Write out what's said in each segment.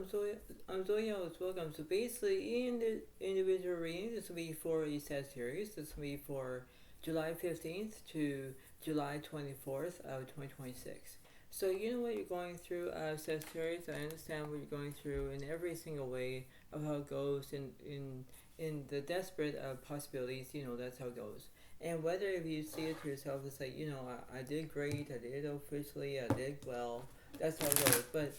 I'm Zoe. Welcome. So basically, in the individual reading, this will be for a Sagittarius. This will be for July 15th to July 24th of 2026. So you know what you're going through, Sagittarius. I understand what you're going through in every single way of how it goes in the desperate possibilities. That's how it goes. And whether if you see it to yourself, it's like I did great. I did officially. I did well. That's how it goes. But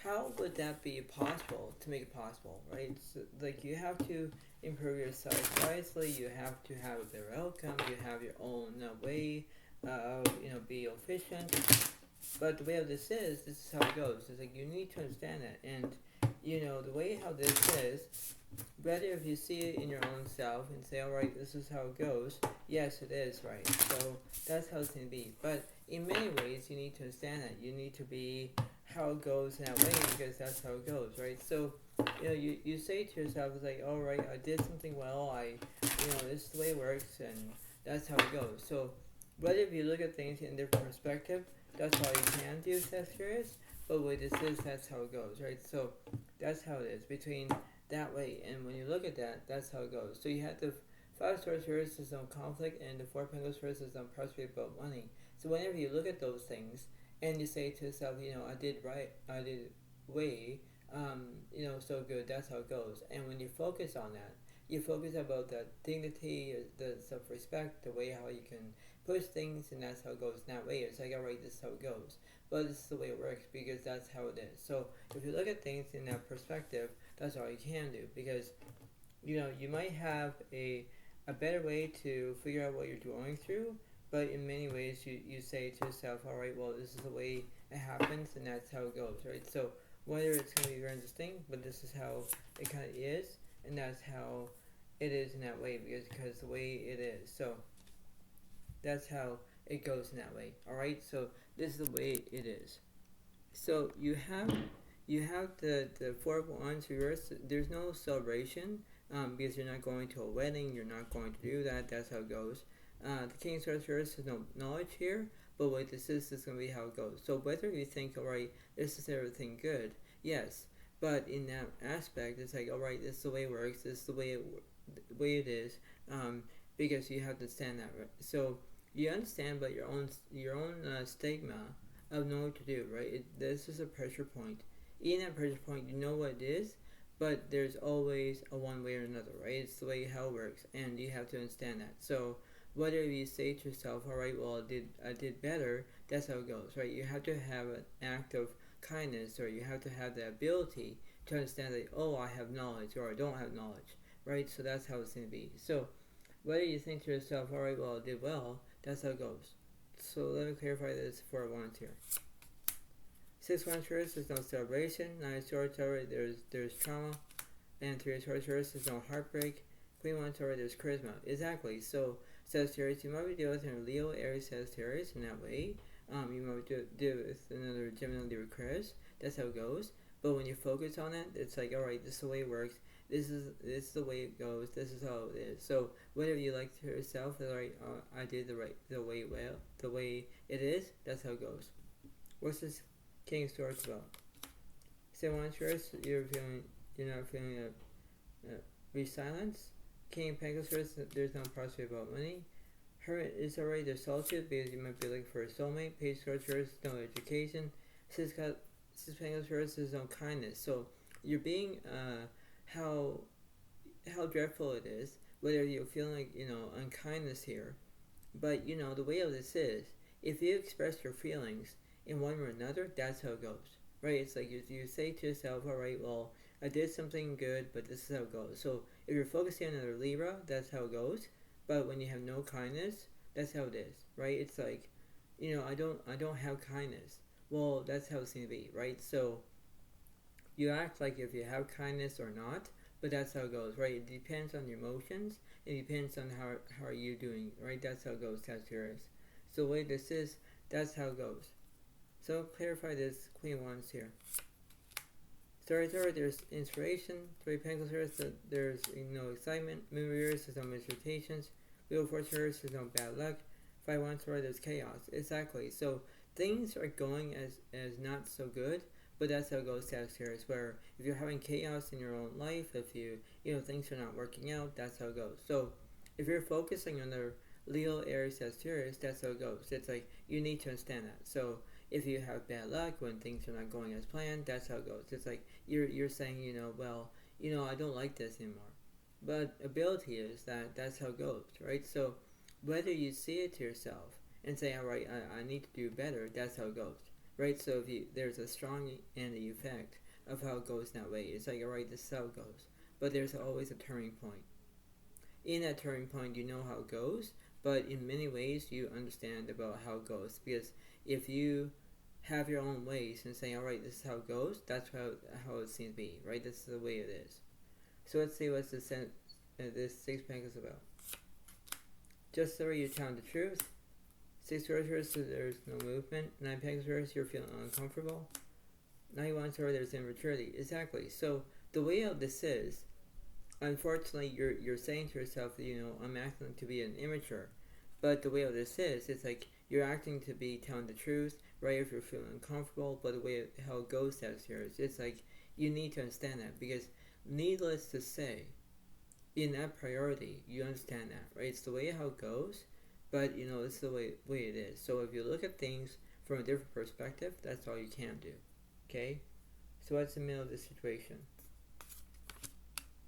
how would that be possible to make it possible, right? So, like you have to improve yourself wisely. You have to have a better outcome. You have your own way of be efficient. But the way of this is how it goes. It's like you need to understand that, and the way how this is. Better if you see it in your own self and say, all right, this is how it goes. Yes, it is right. So that's how it's gonna be. But in many ways, you need to understand that. You need to be how it goes in that way because that's how it goes, right? So, you say to yourself, it's like, all right, I did something well. This is the way it works, and that's how it goes. So, whether if you look at things in different perspective, that's how you can do Sagittarius. But what this is, that's how it goes, right? So, that's how it is between that way. And when you look at that, that's how it goes. So you have the Five Swords versus on conflict and the Four Pentacles versus on prosperity about money. So whenever you look at those things and you say to yourself, I did right, I did way, so good, that's how it goes. And when you focus on that, you focus about the dignity, the self-respect, the way how you can push things, and that's how it goes in that way. It's like, all right, this is how it goes. But this is the way it works because that's how it is. So if you look at things in that perspective, that's all you can do because you might have a better way to figure out what you're going through, but in many ways you say to yourself, all right, well, this is the way it happens and that's how it goes, right? So whether it's going to be very interesting, but this is how it kind of is, and that's how it is in that way because the way it is. So that's how it goes in that way, all right? So this is the way it is. So you have the Four of Wands reversed. There's no celebration because you're not going to a wedding. You're not going to do that. That's how it goes. The King of Swords reversed has no knowledge here, but what this is going to be how it goes. So whether you think, all right, this is everything good, yes, but in that aspect, it's like, all right, this is the way it works. This is the way it is, because you have to stand that. Right? So you understand, but your own stigma of knowing what to do, right? This is a pressure point. In that pressure point, you know what it is, but there's always a one way or another, right? It's the way how it works, and you have to understand that. So whether you say to yourself, all right, well, I did better, that's how it goes, right? You have to have an act of kindness, or you have to have the ability to understand that, oh, I have knowledge, or I don't have knowledge, right? So that's how it's going to be. So whether you think to yourself, all right, well, I did well, that's how it goes. So let me clarify this for a once here. 6 1 Taurus, there's no celebration. 9 Swords Taurus, there's trauma. And 3 Swords Taurus, there's no heartbreak. Queen 1 Taurus, there's charisma. Exactly. So Sagittarius, you might be dealing with a Leo, Aries, Sagittarius in that way. You might deal with another Gemini, Libra, Aquarius. That's how it goes. But when you focus on it, it's like, all right, this is the way it works. This is the way it goes. This is how it is. So whatever you like to yourself, all right, I did the way it is. That's how it goes. What's this King of Swords about? Say one Swords, you're not feeling resilience. King of Pentacles, there's no prosperity about money. Hermit is already there's solitude because you might be looking for a soulmate. Page Swords, no education. Six Pentacles, there's no kindness. So you're being how dreadful it is, whether you're feeling like unkindness here, but the way of this is, if you express your feelings in one or another, that's how it goes, right? It's like you say to yourself, all right, well, I did something good, but this is how it goes. So if you're focusing on another Libra, that's how it goes. But when you have no kindness, that's how it is, right? It's like, I don't have kindness. Well, that's how it's gonna be, right? So you act like if you have kindness or not, but that's how it goes, right? It depends on your emotions. It depends on how are you doing, right? That's how it goes, Sagittarius. So the way this is, that's how it goes. So clarify this Queen of Wands here. Story, there's inspiration. 3 Pentacles, there's excitement. Moon reverse, there's no misrepresentations. Wheel of Fortune, there's no bad luck. 5 Wands, there's chaos. Exactly. So things are going as not so good, But that's how it goes, Sagittarius, where if you're having chaos in your own life, if things are not working out, that's how it goes. So if you're focusing on the Leo, Aries, Sagittarius, that's how it goes. It's like you need to understand that. So if you have bad luck when things are not going as planned, that's how it goes. It's like you're saying, I don't like this anymore. But ability is that's how it goes, right? So whether you see it to yourself and say, all right, I need to do better, that's how it goes, right? So there's a strong and the effect of how it goes that way. It's like, all right, this is how it goes. But there's always a turning point. In that turning point, you know how it goes, but in many ways, you understand about how it goes. Because if you have your own ways and say, all right, this is how it goes, that's how it seems to be, right? This is the way it is. So let's see what this six Pentacles is about. Just so you're telling the truth. Six Roses, so there's no movement. Nine Pentacles, you're feeling uncomfortable. 91 Swords, there's immaturity. Exactly. So the way out this is, unfortunately, you're saying to yourself, I'm acting to be an immature. But the way out this is, it's like you're acting to be telling the truth, right? If you're feeling uncomfortable, but the way how it goes downstairs, it's like you need to understand that, because needless to say, in that priority, you understand that, right? It's the way how it goes, but it's the way it is. So if you look at things from a different perspective, that's all you can do. Okay? So what's the middle of the situation?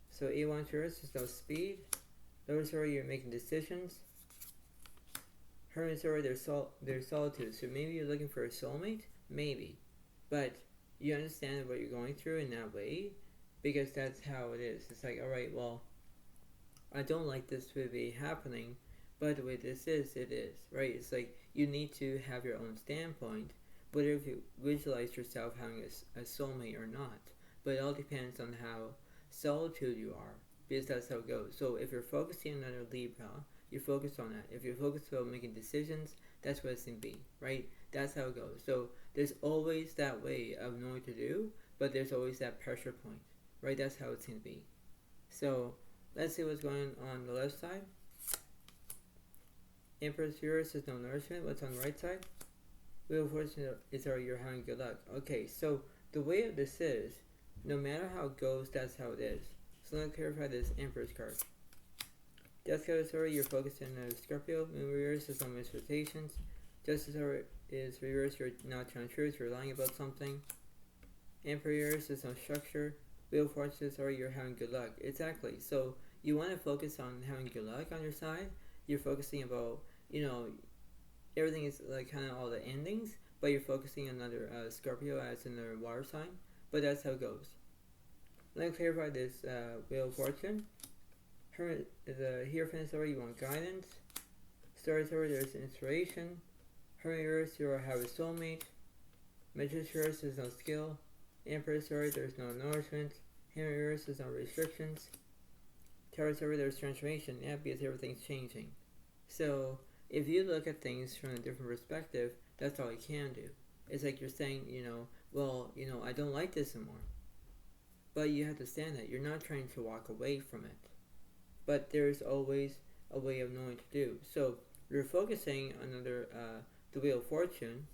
So A1 Taurus is no speed. Those are you're making decisions. Hermits are their solitude. So maybe you're looking for a soulmate, maybe, but you understand what you're going through in that way, because that's how it is. It's like, all right, well, I don't like this to be happening, but the way this is, it is, right? It's like you need to have your own standpoint, whether if you visualize yourself having a soulmate or not. But it all depends on how solitude you are, because that's how it goes. So if you're focusing on another Libra, you focus on that. If you're focused on making decisions, that's what it's going to be, right? That's how it goes. So there's always that way of knowing what to do, but there's always that pressure point, right? That's how it's going to be. So let's see what's going on the left side. Empress Uranus is no nourishment. What's on the right side? Wheel of Fortune is you're having good luck. Okay, so the way of this is, no matter how it goes, that's how it is. So let's clarify this Empress card. Death card is you're focused on Scorpio. Moon reverse is on misrotations. Justice is reverse, you're not telling truth, you're lying about something. Emperor is no structure. Wheel of Fortune is you're having good luck. Exactly. So you want to focus on having good luck on your side. You're focusing about, everything is like kind of all the endings, but you're focusing on another Scorpio as another water sign. But that's how it goes. Let me clarify this Wheel of Fortune. The Hierophant you want guidance. Star there's inspiration. Hermit you have a soulmate. Magician is no skill. Empress there's no nourishment. Hammer is no restrictions. Taurus there's transformation. Yeah, because everything's changing. So if you look at things from a different perspective, that's all you can do. It's like you're saying, I don't like this anymore. But you have to stand that. You're not trying to walk away from it. But there's always a way of knowing what to do. So you're focusing on the Wheel of Fortune.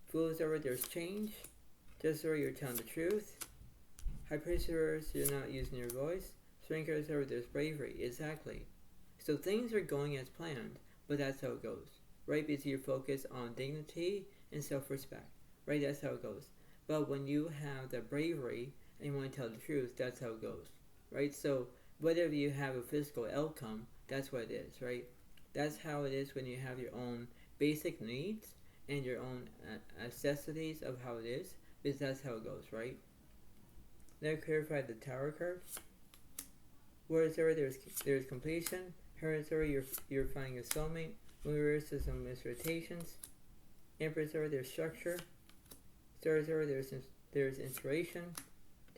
Fools there's change. Just you're telling the truth. High Priestess, you're not using your voice. Strength there's bravery. Exactly. So things are going as planned, but that's how it goes. Right? Because you're focused on dignity and self-respect. Right? That's how it goes. But when you have the bravery and you want to tell the truth, that's how it goes. Right? So whether you have a physical outcome, that's what it is, right? That's how it is when you have your own basic needs and your own necessities of how it is, because that's how it goes, right? Now clarify the Tower card. Whereas there's completion. Hermit you're finding a soulmate. Moon reverse is some misrotations. Empress there's structure. Stars there's inspiration.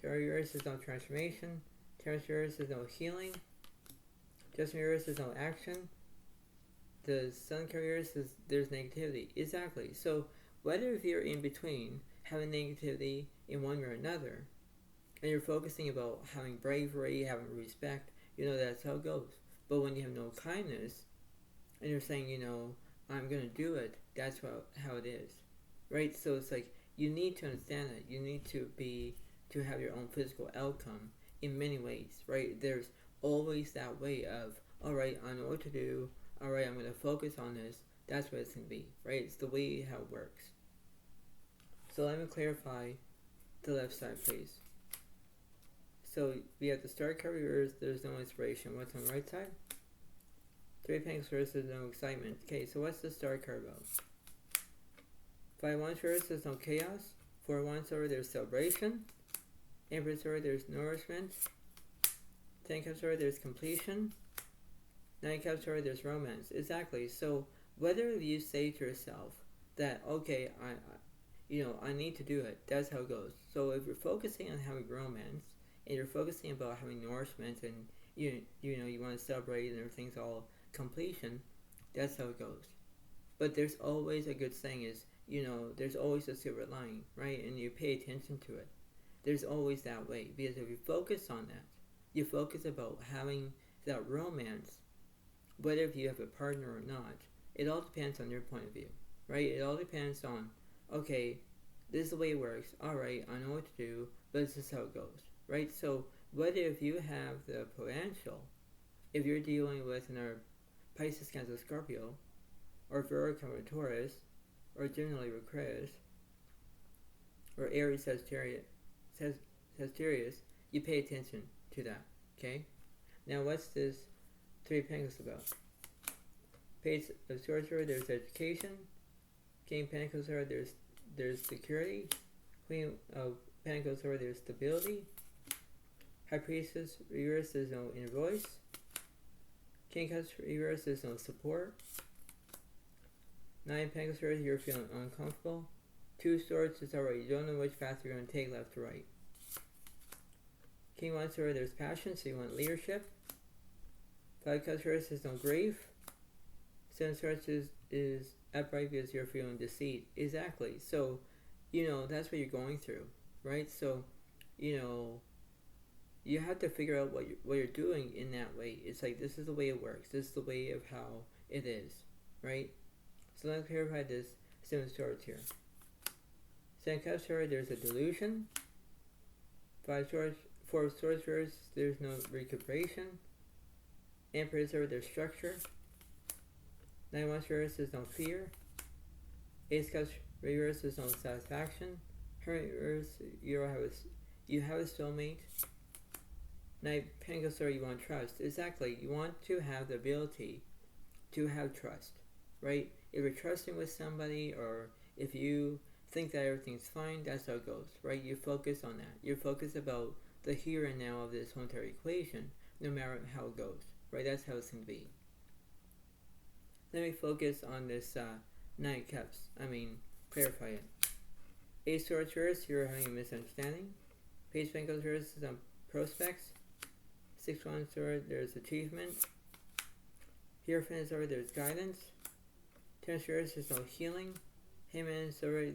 Taurus is no transformation. Taurus is no healing. Taurus is no action. The Sun carriers there's negativity. Exactly. So whether if you're in between having negativity in one way or another, and you're focusing about having bravery, having respect, that's how it goes. But when you have no kindness, and you're saying, I'm gonna do it, that's how it is, right? So it's like you need to understand it. You need to have your own physical outcome in many ways, right? There's always that way of, all right, I know what to do. All right, I'm going to focus on this. That's what it's going to be, right? It's the way how it works. So let me clarify the left side, please. So we have the star card reversed. There's no inspiration. What's on the right side? Three of Pentacles reversed. There's no excitement. Okay, so what's the star card about? Five Wands reversed. There's no chaos. Four Wands over. There's celebration. Empress over. There's nourishment. 10 Cups over. There's completion. 9 Cups over. There's romance. Exactly. So whether you say to yourself that, okay, I need to do it. That's how it goes. So if you're focusing on having romance, and you're focusing about having nourishment, and you want to celebrate and everything's all completion, that's how it goes. But there's always a good saying is, there's always a silver lining, right? And you pay attention to it. There's always that way, because if you focus on that, you focus about having that romance, whether if you have a partner or not, it all depends on your point of view, right? It all depends on, okay, this is the way it works. All right, I know what to do, but this is how it goes, right? So whether if you have the potential, if you're dealing with another Pisces, Cancer, Scorpio, or Virgo, Taurus, or Gemini, Aquarius, or Aries, Sagittarius, you pay attention to that, okay? Now what's this Three of Pentacles about? Page of Swords, there's education. King of Pentacles, there's security. Queen of Pentacles, there's stability. High Priestess reverse, there's no inner voice. King of Cups reverse, there's no support. 9 Pentacles reverse, you're feeling uncomfortable. 2 Swords, it's alright, you don't know which path you're going to take, left or right. King of Wands, there's passion, so you want leadership. 5 Cups reverse, there's no grief. 7 Swords is upright because you're feeling deceit. Exactly. So, that's what you're going through, right? So, you have to figure out what you're doing in that way. It's like, this is the way it works. This is the way of how it is, right? So let's clarify this 7 Swords here. 7 Cups, there's a delusion. 4 Swords, there's no recuperation. Empress, there's structure. 9 Wands reverse, there's no fear. Ace Cups reverse, there's no satisfaction. Hermit reverse, you have a soulmate. 9 Pentacles, you want trust. Exactly, you want to have the ability to have trust, right? If you're trusting with somebody, or if you think that everything's fine, that's how it goes, right? You focus on that. You focus about the here and now of this whole entire equation, no matter how it goes, right? That's how it's going to be. Let me focus on this 9 Cups. Clarify it. Ace Swords reverse, you're having a misunderstanding. Page of Pentacles reverse is on prospects. 6 Wands sword, there's achievement. Hierophant is over, there's guidance. 10 reverse, there's no healing. Hangman is over,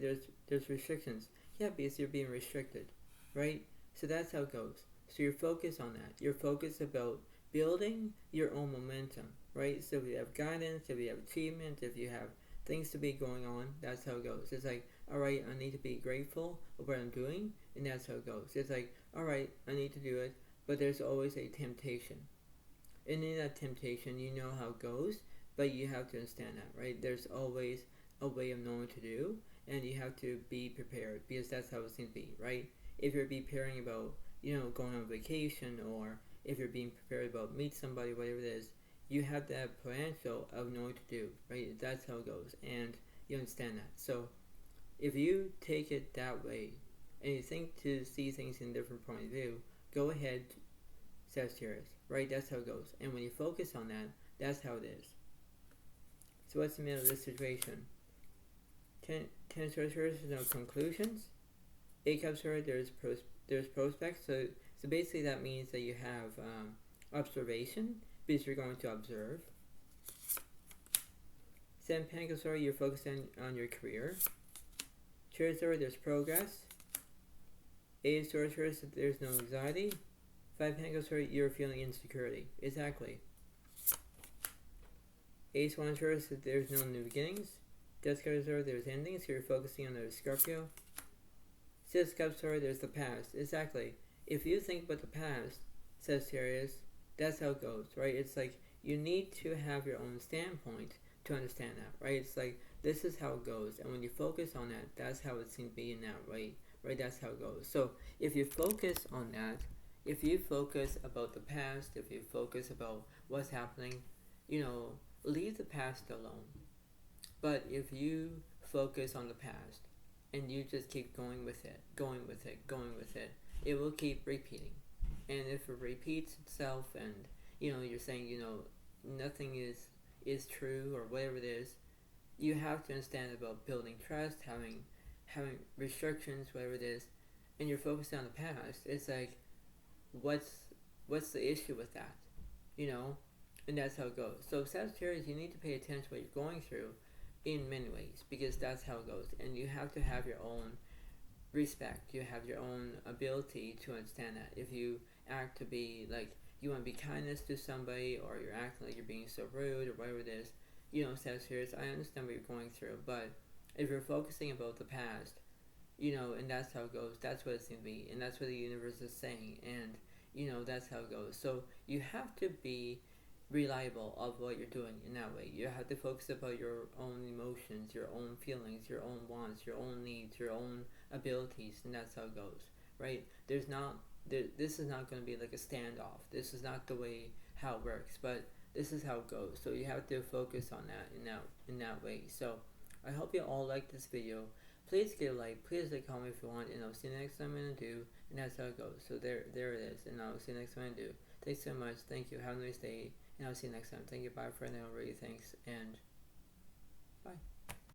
there's restrictions. Yeah, because you're being restricted, right? So that's how it goes. So you're focused on that. You're focused about building your own momentum, right? So if you have guidance, if you have achievement, if you have things to be going on, that's how it goes. It's like, alright, I need to be grateful of what I'm doing, and that's how it goes. It's like, alright, I need to do it, but there's always a temptation. And in that temptation, you know how it goes, but you have to understand that, right? There's always a way of knowing what to do, and you have to be prepared, because that's how it's going to be, right? If you're preparing about, going on vacation, or if you're being prepared about meet somebody, whatever it is, you have that potential of knowing what to do, right? That's how it goes, and you understand that. So if you take it that way, and you think to see things in a different point of view, go ahead, Sagittarius, right? That's how it goes. And when you focus on that, that's how it is. So what's the middle of this situation? 10 Swords, there's no conclusions. 8 Cups, there's prospects. So basically that means that you have observation, because you're going to observe. 7 Pentacles, you're focusing on your career. Chariot, there's progress. 8 of Swords, there's no anxiety. 5 Pentacles, you're feeling insecurity. Exactly. Ace of Wands, there's no new beginnings. Death cards, there's endings, so you're focusing on the Scorpio. Just Scout story, there's the past. Exactly. If you think about the past, Sagittarius, that's how it goes, right? It's like you need to have your own standpoint to understand that, right? It's like this is how it goes, and when you focus on that, that's how it seems to be in that way, right? That's how it goes. So if you focus on that, if you focus about the past, if you focus about what's happening, leave the past alone. But if you focus on the past and you just keep going with it, going with it, going with it, it will keep repeating. And if it repeats itself and you're saying, nothing is true or whatever it is, you have to understand about building trust, having restrictions, whatever it is, and you're focused on the past. It's like what's the issue with that? You know? And that's how it goes. So Sagittarius, you need to pay attention to what you're going through in many ways because that's how it goes. And you have to have your own respect. You have your own ability to understand that. If you act to be like you want to be kindness to somebody or you're acting like you're being so rude or whatever it is, Sagittarius, I understand what you're going through, but if you're focusing about the past, and that's how it goes, that's what it seems to be, and that's what the universe is saying, and, that's how it goes. So you have to be reliable of what you're doing in that way. You have to focus about your own emotions, your own feelings, your own wants, your own needs, your own abilities, and that's how it goes, right? This is not going to be like a standoff. This is not the way how it works, but this is how it goes. So you have to focus on that in that way. So I hope you all like this video. Please give a like, please like, comment if you want, and I'll see you next time I'm gonna do, and that's how it goes. So there it is, and I'll see you next time I do. Thanks so much, thank you, have a nice day, and I'll see you next time. Thank you, bye for now, really thanks, and bye.